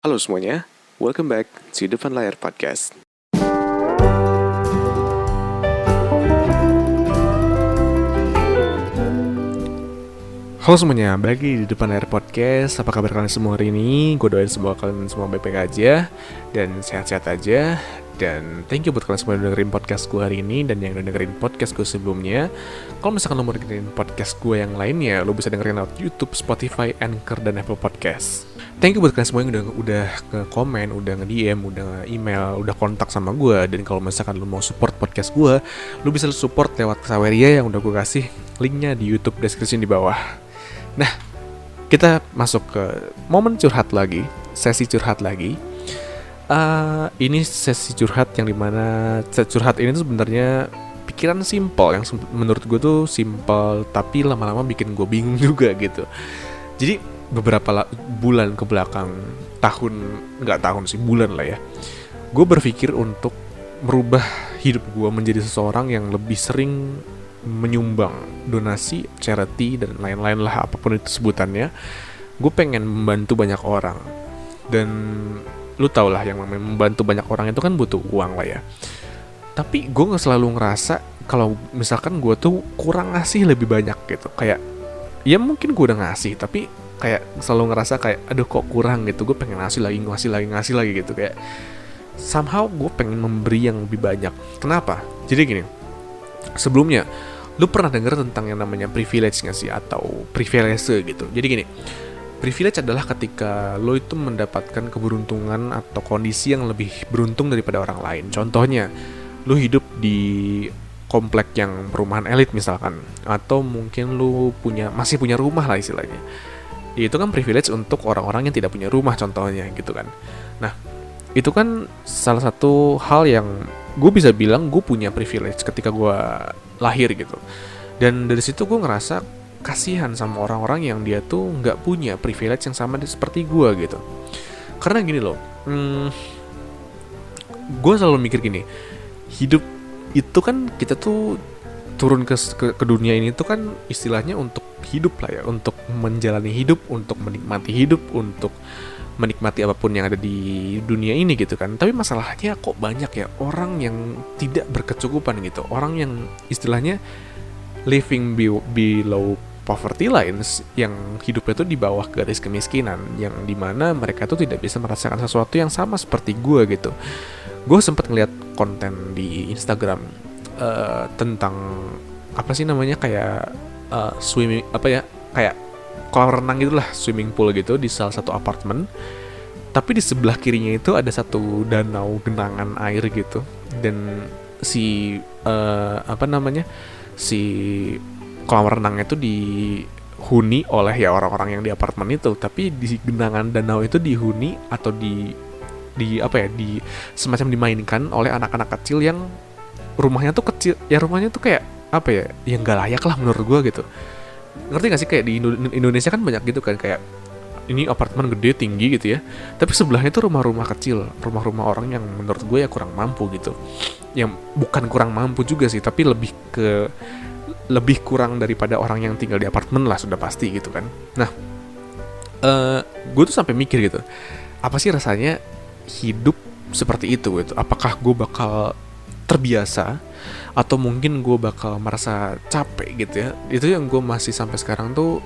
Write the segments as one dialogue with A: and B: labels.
A: Halo semuanya, welcome back to Depan Layar Podcast. Halo semuanya, balik lagi di Depan Layar Podcast. Apa kabar kalian semua hari ini? Gue doain semoga kalian semua baik-baik aja dan sehat-sehat aja. Dan thank you buat kalian semua yang dengerin podcast gue hari ini dan yang udah dengerin podcast gue sebelumnya. Kalau misalkan lo mau dengerin podcast gue yang lainnya, lo bisa dengerin lewat YouTube, Spotify, Anchor, dan Apple Podcast. Thank you buat kalian semua yang udah nge-komen, udah nge-DM, udah nge-email, udah kontak sama gue. Dan kalau misalkan lo mau support podcast gue, lo bisa support lewat Saweria yang udah gue kasih linknya di YouTube description di bawah. Nah, kita masuk ke momen curhat lagi, sesi curhat lagi. Ini sesi curhat yang dimana curhat ini tuh sebenarnya pikiran simple yang menurut gue tuh simple tapi lama-lama bikin gue bingung juga gitu. Jadi beberapa bulan ke belakang, bulan lah ya, gue berpikir untuk merubah hidup gue menjadi seseorang yang lebih sering menyumbang, donasi, charity, dan lain-lain lah, apapun itu sebutannya. Gue pengen membantu banyak orang. Dan lu tau lah, yang membantu banyak orang itu kan butuh uang lah ya. Tapi gue selalu ngerasa kalau misalkan gue tuh kurang ngasih lebih banyak gitu. Kayak, ya mungkin gue udah ngasih, tapi kayak selalu ngerasa kayak, aduh kok kurang gitu. Gue pengen ngasih lagi gitu. Kayak, somehow gue pengen memberi yang lebih banyak. Kenapa? Jadi gini, sebelumnya, lu pernah denger tentang yang namanya privilege gak sih? Atau privilege gitu. Jadi gini, privilege adalah ketika lo itu mendapatkan keberuntungan atau kondisi yang lebih beruntung daripada orang lain. Contohnya, lo hidup di komplek yang perumahan elit misalkan, atau mungkin lo masih punya rumah lah istilahnya. Itu kan privilege untuk orang-orang yang tidak punya rumah contohnya gitu kan. Nah, itu kan salah satu hal yang gue bisa bilang gue punya privilege ketika gue lahir gitu. Dan dari situ gue ngerasa kasihan sama orang-orang yang dia tuh nggak punya privilege yang sama seperti gue gitu. Karena gini loh, gue selalu mikir gini, hidup itu kan kita tuh turun ke dunia ini tuh kan istilahnya untuk hidup lah ya, untuk menjalani hidup, untuk menikmati hidup, untuk menikmati apapun yang ada di dunia ini gitu kan. Tapi masalahnya kok banyak ya orang yang tidak berkecukupan gitu, orang yang istilahnya living below poverty lines, yang hidupnya tuh di bawah garis kemiskinan, yang dimana mereka tuh tidak bisa merasakan sesuatu yang sama seperti gue gitu. Gue sempat ngeliat konten di Instagram tentang apa sih namanya, kayak swimming kayak kolam renang gitulah, swimming pool gitu di salah satu apartemen. Tapi di sebelah kirinya itu ada satu danau genangan air gitu, dan si kolam renangnya itu dihuni oleh ya orang-orang yang di apartemen itu. Tapi di genangan danau itu dihuni atau di semacam dimainkan oleh anak-anak kecil yang rumahnya tuh kecil, ya rumahnya tuh kayak apa ya, yang gak layak lah menurut gue gitu. Ngerti gak sih, kayak di Indonesia kan banyak gitu kan, kayak ini apartemen gede tinggi gitu ya, tapi sebelahnya tuh rumah-rumah kecil, rumah-rumah orang yang menurut gue ya kurang mampu gitu. Yang bukan kurang mampu juga sih, tapi lebih kurang daripada orang yang tinggal di apartemen lah sudah pasti gitu kan. Nah, gue tuh sampai mikir gitu, apa sih rasanya hidup seperti itu gitu? Apakah gue bakal terbiasa atau mungkin gue bakal merasa capek gitu ya? Itu yang gue masih sampai sekarang tuh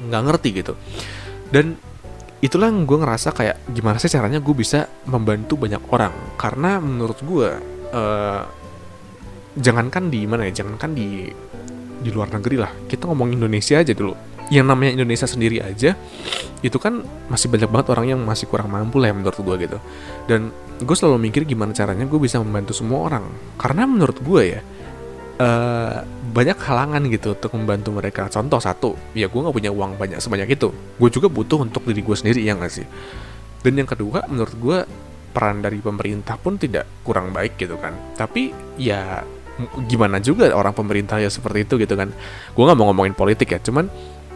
A: nggak ngerti gitu. Dan itulah yang gue ngerasa kayak gimana sih caranya gue bisa membantu banyak orang. Karena menurut gue jangankan di luar negeri lah, kita ngomong Indonesia aja dulu. Yang namanya Indonesia sendiri aja itu kan masih banyak banget orang yang masih kurang mampu lah ya menurut gue gitu. Dan gue selalu mikir gimana caranya gue bisa membantu semua orang. Karena menurut gue ya banyak halangan gitu untuk membantu mereka. Contoh satu, ya gue gak punya uang banyak sebanyak itu. Gue juga butuh untuk diri gue sendiri, ya gak sih? Dan yang kedua, menurut gue peran dari pemerintah pun tidak kurang baik gitu kan. Tapi ya gimana juga orang pemerintah ya seperti itu gitu kan. Gue gak mau ngomongin politik ya, cuman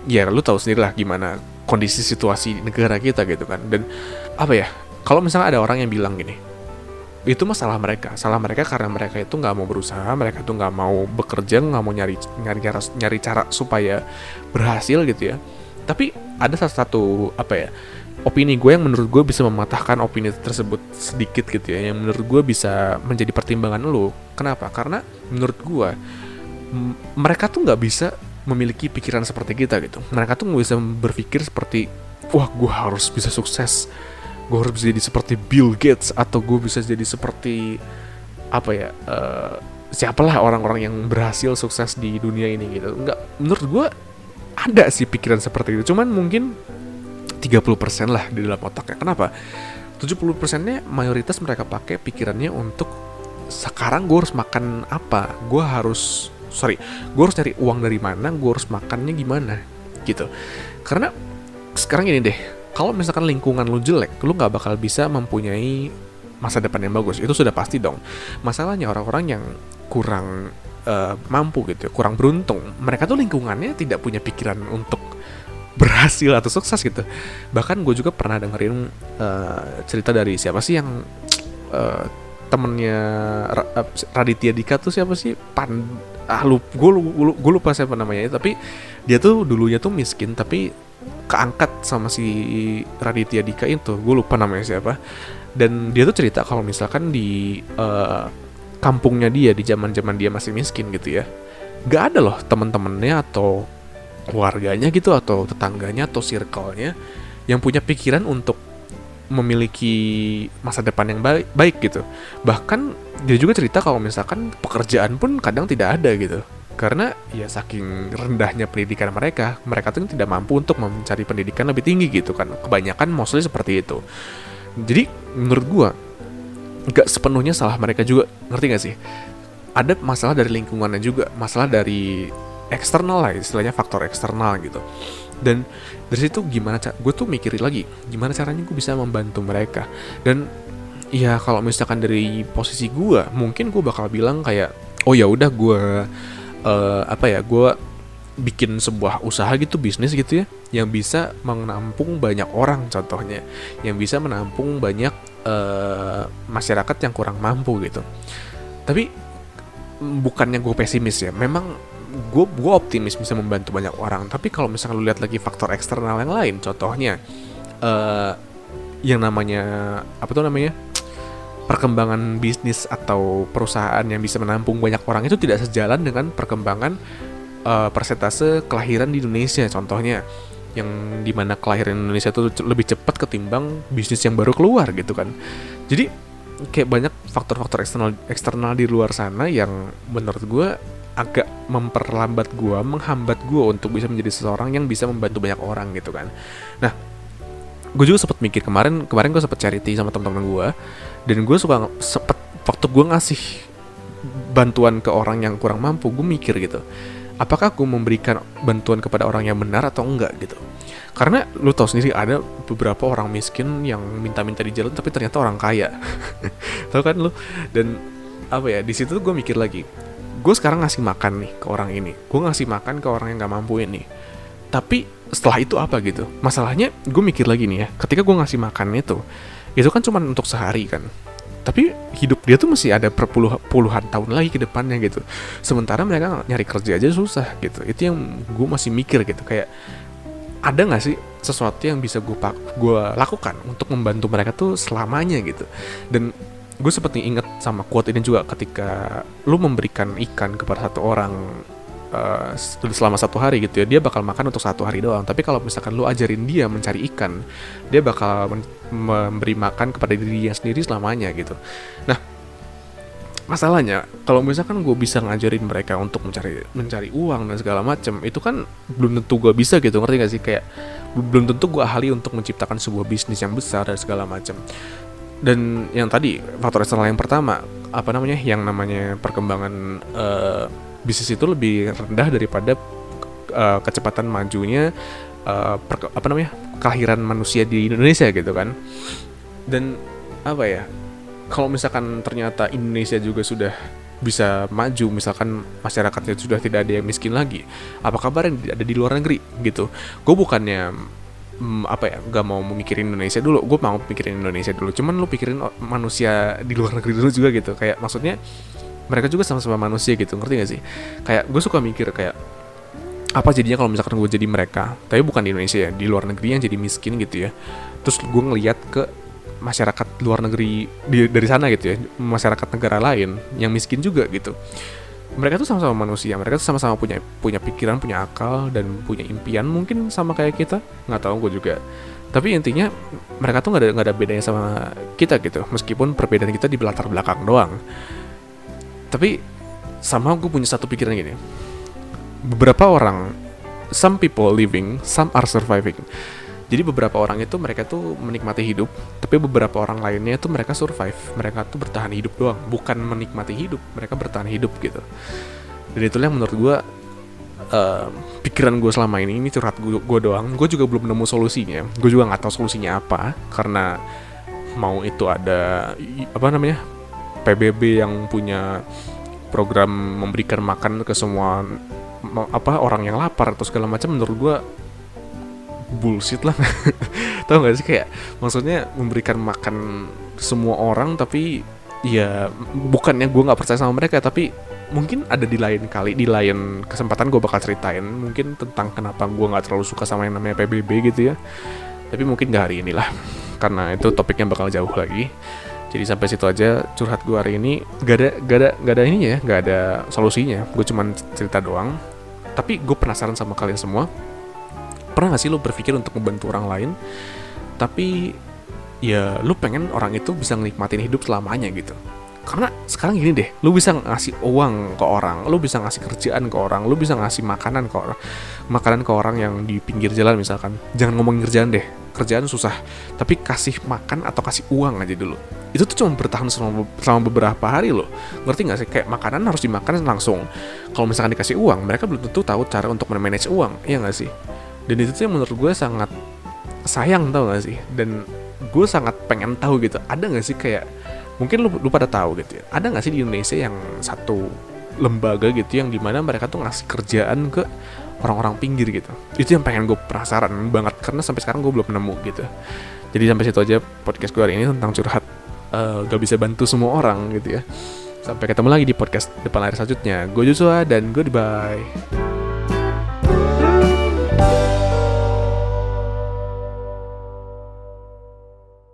A: ya lu tahu sendiri lah gimana kondisi situasi di negara kita gitu kan. Dan apa ya, kalau misalnya ada orang yang bilang gini, itu salah mereka karena mereka itu nggak mau berusaha, mereka itu nggak mau bekerja, nggak mau nyari cara supaya berhasil gitu ya. Tapi ada satu opini gue yang menurut gue bisa mematahkan opini tersebut sedikit gitu ya, yang menurut gue bisa menjadi pertimbangan lo. Kenapa? Karena menurut gue mereka tuh nggak bisa memiliki pikiran seperti kita gitu. Mereka tuh nggak bisa berpikir seperti, wah gue harus bisa sukses, gue harus bisa jadi seperti Bill Gates, atau gue bisa jadi seperti apa ya, siapalah orang-orang yang berhasil sukses di dunia ini gitu. Nggak, menurut gue ada sih pikiran seperti itu, cuman mungkin 30% lah di dalam otaknya. Kenapa? 70%-nya mayoritas mereka pakai pikirannya untuk sekarang gue harus makan apa, gue harus cari uang dari mana, gue harus makannya gimana gitu. Karena sekarang gini deh, kalau misalkan lingkungan lu jelek, lu nggak bakal bisa mempunyai masa depan yang bagus, itu sudah pasti dong. Masalahnya orang-orang yang kurang mampu gitu, kurang beruntung, mereka tuh lingkungannya tidak punya pikiran untuk berhasil atau sukses gitu. Bahkan gue juga pernah dengerin cerita dari siapa sih yang temennya Raditya Dika tuh, siapa sih, gue lupa siapa namanya, tapi dia tuh dulunya tuh miskin tapi keangkat sama si Raditya Dika itu, gue lupa namanya siapa. Dan dia tuh cerita kalau misalkan di kampungnya dia, di zaman dia masih miskin gitu ya, gak ada loh teman-temannya atau keluarganya gitu, atau tetangganya atau circle-nya yang punya pikiran untuk memiliki masa depan yang baik gitu. Bahkan dia juga cerita kalau misalkan pekerjaan pun kadang tidak ada gitu, karena ya saking rendahnya pendidikan mereka tuh tidak mampu untuk mencari pendidikan lebih tinggi gitu kan. Kebanyakan mostly seperti itu. Jadi menurut gua gak sepenuhnya salah mereka juga, ngerti gak sih? Ada masalah dari lingkungannya juga, masalah dari eksternal lah, istilahnya faktor eksternal gitu. Dan dari situ gue tuh mikirin lagi gimana caranya gue bisa membantu mereka. Dan ya kalau misalkan dari posisi gue, mungkin gue bakal bilang kayak, oh ya udah gue gue bikin sebuah usaha gitu, bisnis gitu ya, yang bisa menampung banyak orang, contohnya yang bisa menampung banyak masyarakat yang kurang mampu gitu. Tapi bukannya gue pesimis ya, memang gue optimis bisa membantu banyak orang. Tapi kalau misalkan lu lihat lagi faktor eksternal yang lain, contohnya yang namanya perkembangan bisnis atau perusahaan yang bisa menampung banyak orang itu tidak sejalan dengan perkembangan persentase kelahiran di Indonesia, contohnya yang dimana kelahiran Indonesia itu lebih cepat ketimbang bisnis yang baru keluar gitu kan. Jadi kayak banyak faktor-faktor eksternal di luar sana yang menurut gue agak menghambat gue untuk bisa menjadi seseorang yang bisa membantu banyak orang gitu kan. Nah, gue juga sempat mikir kemarin gue sempat charity sama teman-teman gue, dan gue sempat waktu gue ngasih bantuan ke orang yang kurang mampu, gue mikir gitu, apakah gue memberikan bantuan kepada orang yang benar atau enggak gitu. Karena lu tahu sendiri ada beberapa orang miskin yang minta-minta di jalan tapi ternyata orang kaya. Tahu kan lu? Dan di situ gue mikir lagi, gue sekarang ngasih makan nih ke orang ini, gue ngasih makan ke orang yang gak mampu ini, tapi setelah itu apa gitu. Masalahnya gue mikir lagi nih ya, ketika gue ngasih makan itu kan cuma untuk sehari kan, tapi hidup dia tuh masih ada puluhan tahun lagi ke depannya gitu. Sementara mereka nyari kerja aja susah gitu. Itu yang gue masih mikir gitu, kayak ada gak sih sesuatu yang bisa gue lakukan untuk membantu mereka tuh selamanya gitu. Dan gue seperti inget sama quote ini juga, ketika lu memberikan ikan kepada satu orang selama 1 hari gitu ya, dia bakal makan untuk 1 hari doang. Tapi kalau misalkan lu ajarin dia mencari ikan, dia bakal memberi makan kepada dirinya sendiri selamanya gitu. Nah, masalahnya kalau misalkan gue bisa ngajarin mereka untuk mencari uang dan segala macam, itu kan belum tentu gue bisa gitu, ngerti gak sih? Kayak belum tentu gue ahli untuk menciptakan sebuah bisnis yang besar dan segala macam. Dan yang tadi faktor eksternal yang pertama, yang namanya perkembangan bisnis itu lebih rendah daripada kecepatan majunya kelahiran manusia di Indonesia gitu kan. Dan kalau misalkan ternyata Indonesia juga sudah bisa maju, misalkan masyarakatnya sudah tidak ada yang miskin lagi, apa kabar yang ada di luar negeri gitu. Gue bukannya gak mau memikirin Indonesia dulu, gue mau mikirin Indonesia dulu, cuman lu pikirin manusia di luar negeri dulu juga gitu. Kayak maksudnya mereka juga sama-sama manusia gitu, ngerti gak sih? Kayak gue suka mikir kayak apa jadinya kalau misalkan gue jadi mereka, tapi bukan di Indonesia ya, di luar negeri yang jadi miskin gitu ya. Terus gue ngeliat ke masyarakat luar negeri dari sana gitu ya, masyarakat negara lain yang miskin juga gitu. Mereka tuh sama-sama manusia, mereka tuh sama-sama punya pikiran, punya akal, dan punya impian mungkin sama kayak kita, nggak tahu gue juga. Tapi intinya mereka tuh nggak ada bedanya sama kita gitu, meskipun perbedaan kita di latar belakang doang. Tapi sama gue punya satu pikiran gini, beberapa orang, some people living, some are surviving. Jadi beberapa orang itu mereka tuh menikmati hidup, tapi beberapa orang lainnya itu mereka survive, mereka tuh bertahan hidup doang, bukan menikmati hidup, mereka bertahan hidup gitu. Dan itulah yang menurut gue pikiran gue selama ini curhat gue doang. Gue juga belum nemu solusinya, gue juga nggak tahu solusinya apa, karena mau itu ada apa namanya PBB yang punya program memberikan makan ke semua orang yang lapar atau segala macam, menurut gue bullshit lah. Tahu nggak sih, kayak maksudnya memberikan makan semua orang, tapi ya bukannya gue nggak percaya sama mereka, tapi mungkin ada di lain kesempatan gue bakal ceritain mungkin tentang kenapa gue nggak terlalu suka sama yang namanya PBB gitu ya. Tapi mungkin nggak hari ini lah, karena itu topiknya bakal jauh lagi. Jadi sampai situ aja curhat gue hari ini. Gak ada ininya ya, gak ada solusinya. Gue cuman cerita doang. Tapi gue penasaran sama kalian semua. Pernah gak sih lo berpikir untuk membantu orang lain, tapi ya lo pengen orang itu bisa menikmatin hidup selamanya gitu? Karena sekarang gini deh, lo bisa ngasih uang ke orang, lo bisa ngasih kerjaan ke orang, lo bisa ngasih makanan ke orang yang di pinggir jalan misalkan. Jangan ngomongin kerjaan deh, kerjaan susah, tapi kasih makan atau kasih uang aja dulu. Itu tuh cuma bertahan selama beberapa hari loh. Ngerti gak sih? Kayak makanan harus dimakan langsung. Kalau misalkan dikasih uang, mereka belum tentu tahu cara untuk manage uang, iya gak sih? Dan itu tuh yang menurut gue sangat sayang, tau gak sih? Dan gue sangat pengen tahu gitu, ada gak sih kayak, mungkin lu pada tahu gitu ya, ada gak sih di Indonesia yang satu lembaga gitu yang dimana mereka tuh ngasih kerjaan ke orang-orang pinggir gitu? Itu yang pengen gue penasaran banget, karena sampai sekarang gue belum nemu gitu. Jadi sampai situ aja podcast gue hari ini tentang curhat. Gak bisa bantu semua orang gitu ya. Sampai ketemu lagi di podcast Depan Layar selanjutnya. Gue Joshua dan goodbye.